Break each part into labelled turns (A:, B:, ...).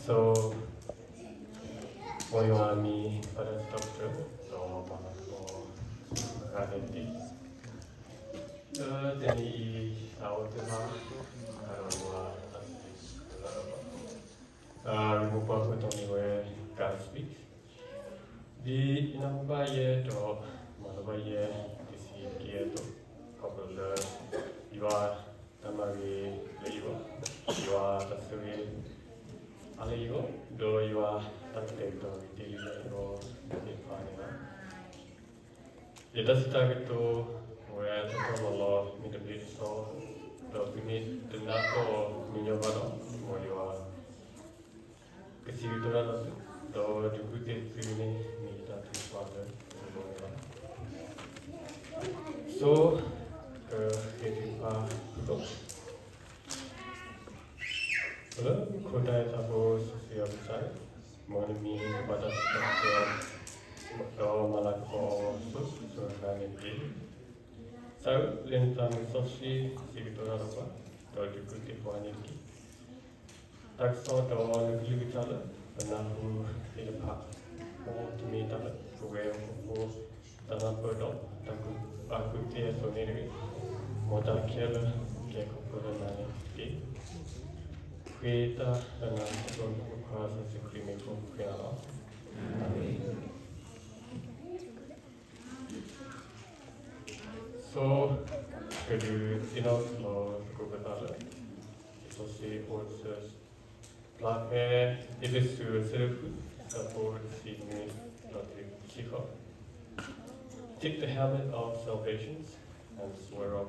A: So, what you want me for the doctor? So, for identity. Then he out the house. I don't know. Remove what only where God speaks. The number yet or Manova yet is here to couple you are Tamari Leo, you are the Suri Alio, though you are Taketo, or Nipana. It does target to where the common law Middle East so the meet the Nato Minyavano, or you are Kasitura, though the good feeling need that is father. So, could I suppose the other side? Money, but Malako, so so, then some Soshi, Sigitora, or you could take one. That's sort of all the each other, and now who in the park, or to meet other, to where the number of I could hear so nearly what I kill, get over the money. Create an answer because it's a clinical piano. So, could you know, go with other? It will see what's black hair, it is to support seeing me, not to keep up. Take the helmet of salvation and swear of,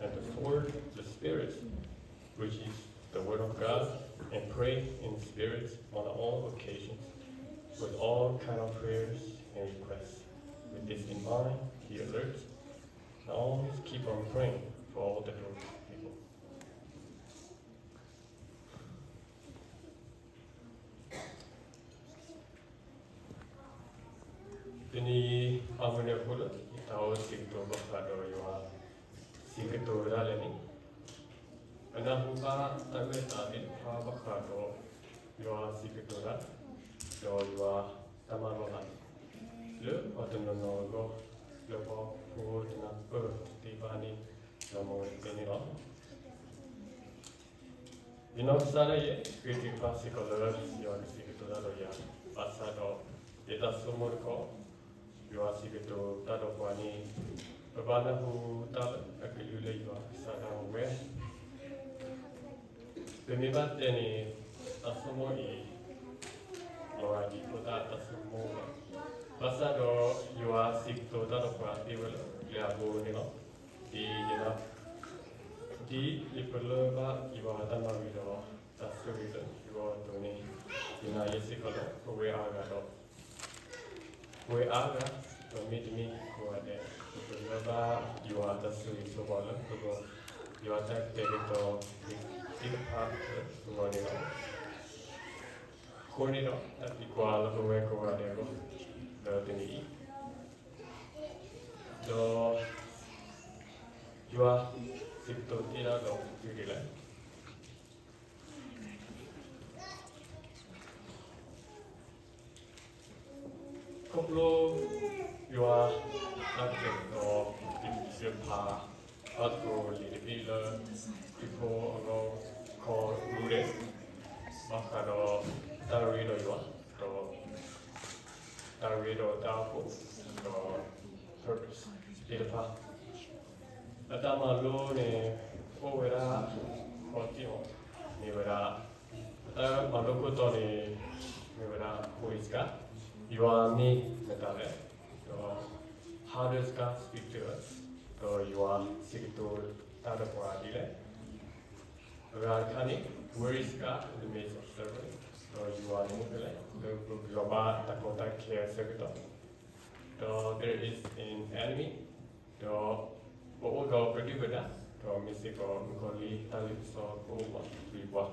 A: and the sword, the Spirit, which is the word of God, and pray in spirit on all occasions, with all kind of prayers and requests. With this in mind, be alert, and always keep on praying for all the people. Ini amune pula tahu sikto bakado yuwa sikto daleni. Anahuka tabe tadi pa bakado yuwa sikto dal yuwa tamarohan. Le otono go le po ko tina tibani namo teniro. Inosara ye kritika sikoler yuwa sikto dal ya pasado kita sumurko. You are seeking to Tadopani, Babana who Tal Akilula, you are Sadam where the Mibatani Asumoi, Lora di Puta Asumo, Basado, you are seek to Tadopani, Liabo, the Lipulova, you are Damavido, that's the reason you are doing in a Yesicola, where are Gado. We are the meeting who are there. Remember, you are the sweet so well. You are the territory, big part of running on. Cornero, at equal to where go are there, the need. So, you are sick to dinner of Judy. Couple, you are subject or if you are not go little people called Rude, Macado, Darido, you are, Darido, Dapo, or purpose, little path. Atama lone, Overa, Contino, Nivera, Malocotone, Nivera, Huiska. You are me, Natale. How does God speak to us? So you are sick to Tadapuadile. Rakani, where is God in the midst of servants? So you are Mukele, the Yoba Dakota Care Secretary. So there is an enemy. So what will go pretty good at? So Missiko, Mukoli, Talipso, Oma, Viva.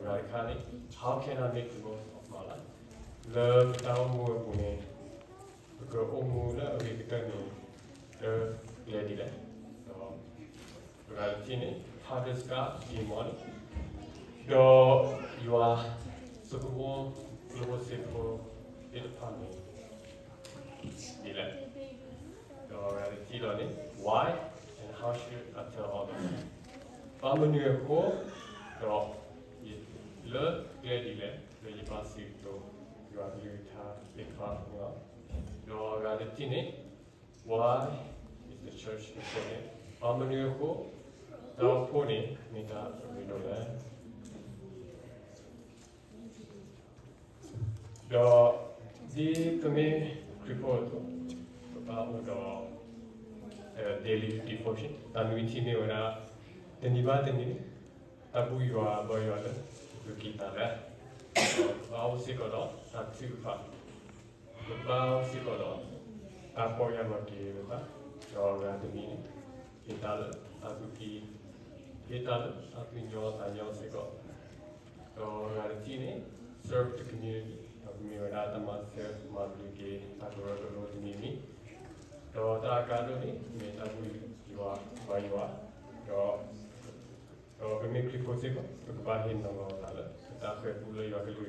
A: Rakani, how can I make the most of my life? The town more Pune, because Omula, we become the lady there. So, Ralatini, how does God see money? you are so cool, global for it upon me. Reality learning, why and how should I tell others? I'm a new core, learn clearly, you pass it to your your reality, why is the church important? I'm a new core, the pony, Mita, the commit report about the daily devotion, and we see the Nibatini, Abu you are boy, you keep that. Our Sikodo, at Tufa. The Bow Sikodo, Apoyamaki, or the meaning, Ital, Azuki, Ital, Apinyo, and Yosiko. Or Ratini, serve the community. Mirada Master Madruki, Agoro Mimi. The Academy, Metabu, you are where you are. Your mimicry possible, to buy him no more. That's where you are going to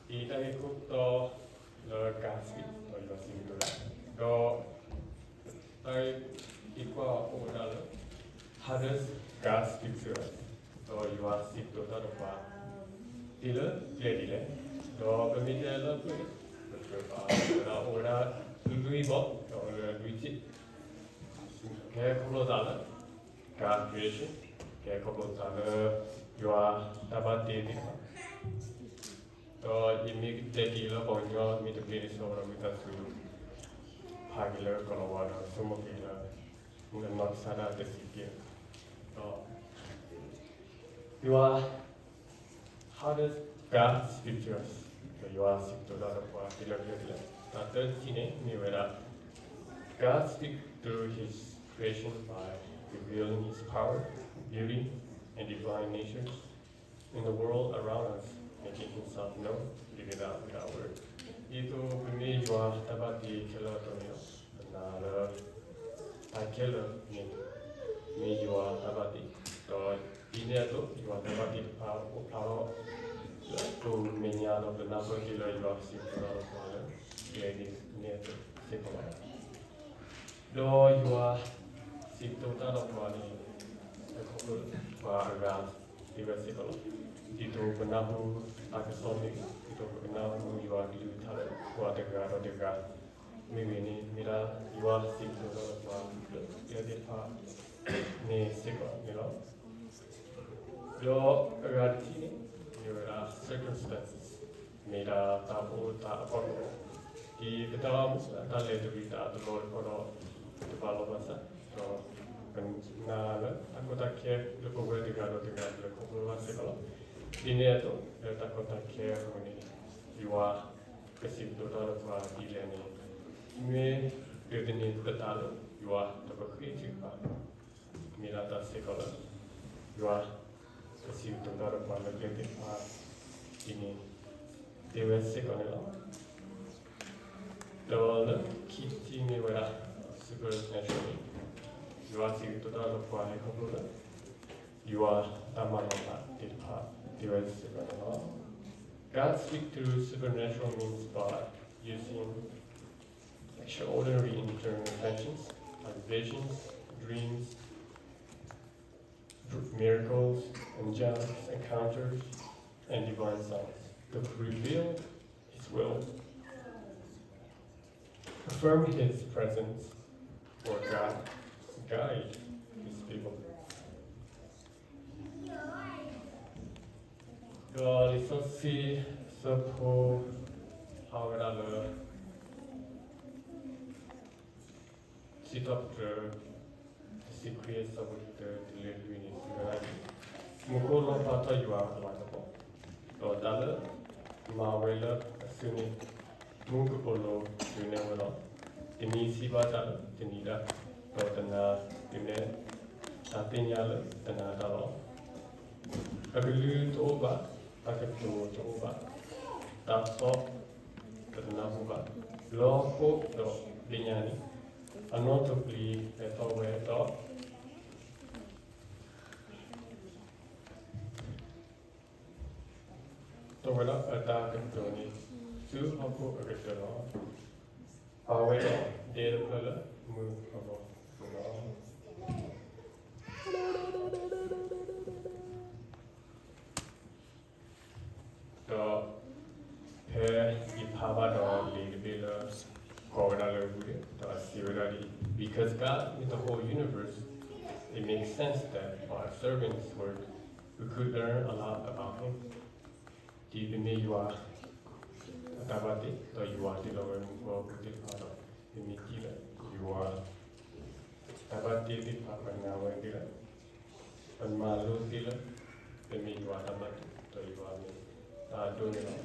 A: Italy cooked the Gatsby, or your singular. I equal order. Hardest gas picture. So you are sick to the dealer, dealer. So the middle of the order Louis Bob or Luigi. Careful dollar, car creation, careful dollar, you are about dating. So you make the dealer on your middle place or with us to Hagiler, Colorado, some of the not Sada the city. You are hardest God's pictures. You are sick to lot of delivery. Not 13, God speaks through his creation by revealing his power, beauty, and divine natures in the world around us, making himself known, living out without words. Ito pumi jua tabati killer tonyo, na I killer me jua tabati. So ineto jua tabati pao to meniano the number killer you are seeing out of water, getting near to sekolah. Do you are seeing total of money, the couple were around the sekolah. Itu benahu akasoni, itu benahu you are glued to water guard or the guard. Maybe mira you are seeing total of money, the part ne sekolah, you know. Your reality, your circumstances, made a tabu tapo. Di dalam tali itu kita ada kalau develop masa, so kenal aku tak care lepas boleh digaro lepas boleh kalau ini itu tak aku tak care ini jiwa kesimpulan apa dia ni, me ini betul jiwa tak berkhianat apa, mila tak sekolah jiwa kesimpulan apa lebih apa ini dewa sekolah. The kitty me were super naturally. You are seeing to the quality of you are a manoma, did part, God speaks through supernatural means by using extraordinary interventions, like visions, dreams, miracles, angelic encounters, and divine signs to reveal His will. Affirm his presence or guide his people. God is so see so poor how another sit up the secrets of the delivery Mukolo Pata you are likable. Or Dalla Mawela assuming Mukolo, you never know. Denisi Bata, Denida, Totana, Dine, Tatinyala, Tanadalo. A glued over, a glued over. Tapo, Tanahuba, Loco, Lignani, a notably a tower dog. October attack Tony, two Hoko original. However, data color move about. The pair Ipavado lead builders, Corona because God is the whole universe, it makes sense that by observing His work, we could learn a lot about Him. Deep in me, you are Tabati, or you are the lower world, you are Tabati, the Papa now and Dilla, and Malu Dilla, the me, you are Tabati, or you are doing it all.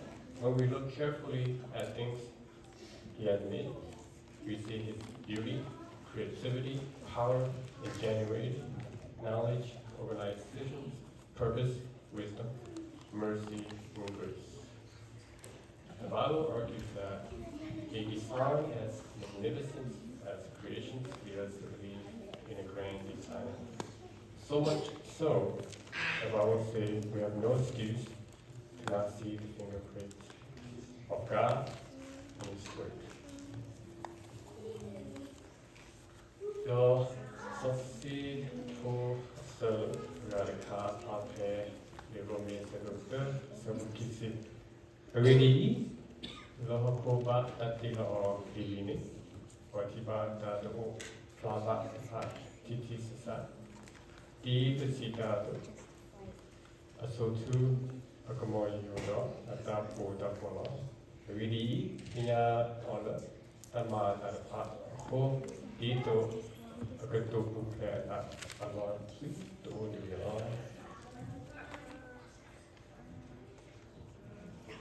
A: When we look carefully at things He has made, we see His beauty, creativity, power, ingenuity, knowledge, organized decisions, purpose, wisdom, mercy, and grace. The Bible argues that a design as magnificent as creation leads us to believe in a grand design. So much so, the Bible says we have no excuse to not see the fingerprints of God in His work. So, ceci pour ce radical après les premiers séducteurs, ce qui s'est réuni, l'hocoba tatila or filini, watiba dado, flava, titisasa, di pesicado, asotu, acamoyuno, atapo tapola, réuni, nia ola, tamata, ho, dito, Agakto kaya alon to do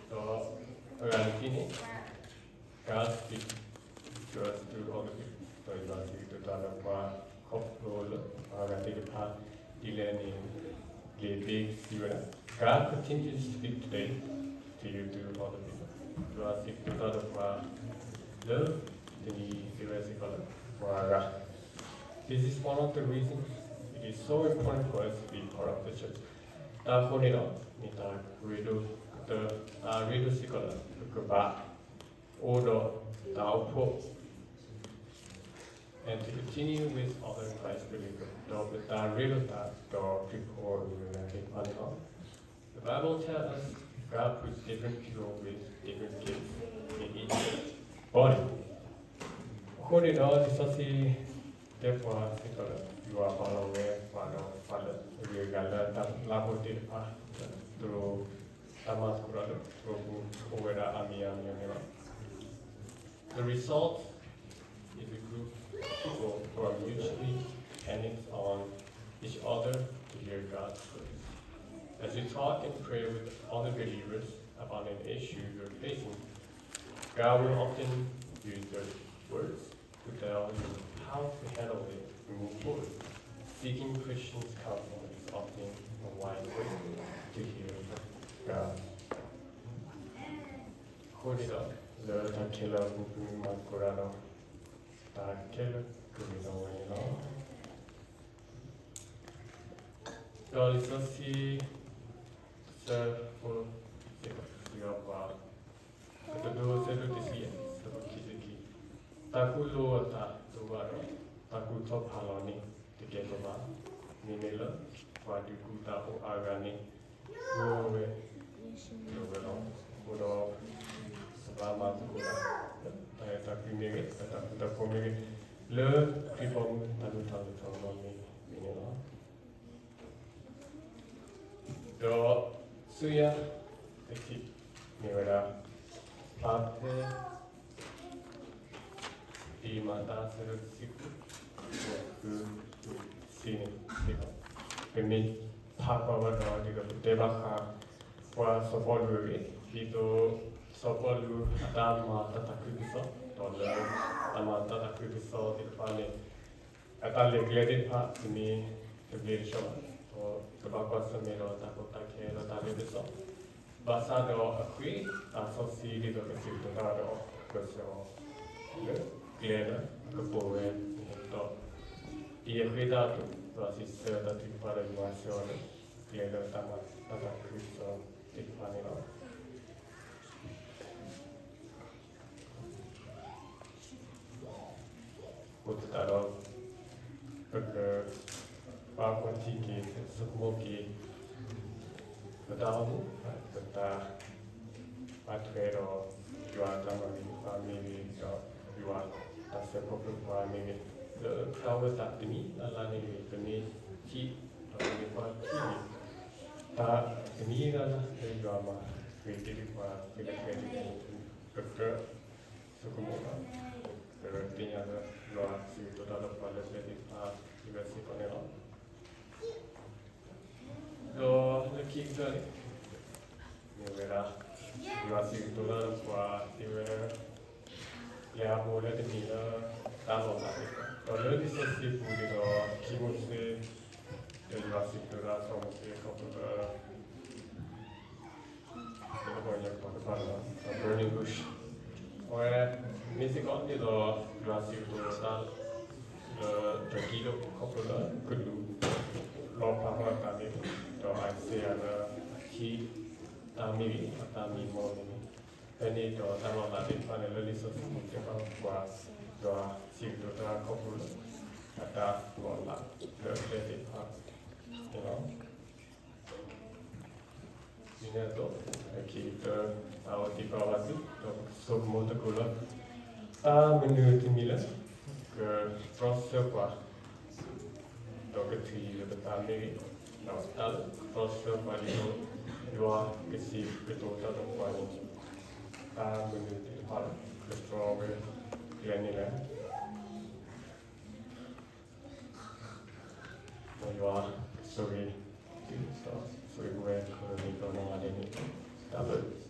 A: so around kini God speaks to us through all the people. So you must see the Dana qua Kopro Agatipa Ileni Gay Sivana. God continues to speak today to you through all the people. You must see the Dana qua love the Sivasicola. This is one of the reasons it is so important for us to be part of the church. Taponino, Mita, Rido, the Rido Sicola, the Kuba, Odo, Taupo, and to continue with other Christ believers. The Rido, the people, the Bible tells us God puts different people with different gifts in each body. According to this, therefore, you are following Father, you gather Laboti through Tamas Kurado, through Overa Amia. The result is a group of people who are mutually dependent on each other to hear God's words. As you talk and pray with other believers about an issue you're facing, God will often use their words to tell you how to handle it and move forward. Seeking Christians' counsel is often a wise way to hear God. Cordial, the Takela Bukuma Kurano, Takela Kumino. God is a sea, serve for Sigapa. The door said to the sea, Sabakiziki. Takulo Tawaro, Takuto Paloni, the Getova, Nimela, Wadukuta or Agani, Rove, Novelo, Udo, Sabama, Takumiri, Takumiri, Le, People, Talutan, the Suya, the Kip, Mirada, Pate, the Mata, the Sini, the Mid, Papa, the Devaka, was supported, Vito, Sopolu, Adama, Tatakubiso, Dollar, Amata, Takubiso, the Fane, Atali Gladed Part to me, the Blade Show, or the Bacosamino, Takotake, Talibiso. Basado acqui, associated with the Ciudadano, Coso, Gleda, Capore, the Equidato, was his that he followed Marcione, Gleda Tama, Tatacristo, the Panino. Kutaro, Pakwatiki, Sukmoki, Padamu, Pata, Patero, you are Tamari, family, you are that's a proper family. The flowers that to me, Alani, the me, keep, Ta, the me, the drama, creative, prefer, Sukumura, the thing other, you are, you to the policy, you are sick on it all. So, the kids are you are sick to learn for you have more than me, that's all that. But learn is a sick food, kimochi, you are sick to learn from a burning bush. Or, music on the grassy to start the kilo popular could do low power family. So I say he maybe Tami more penny to Tama Latin panel is a was the Sigdo popular at that one the athletic part. You know, keep our Tipawati, so motocola. Menu to Milan, cross circle, Doggy, the family, now, cross circle, you are received the total of money. Menu to Hall, the strawberry, Glenila. You are sorry, so we were calling on a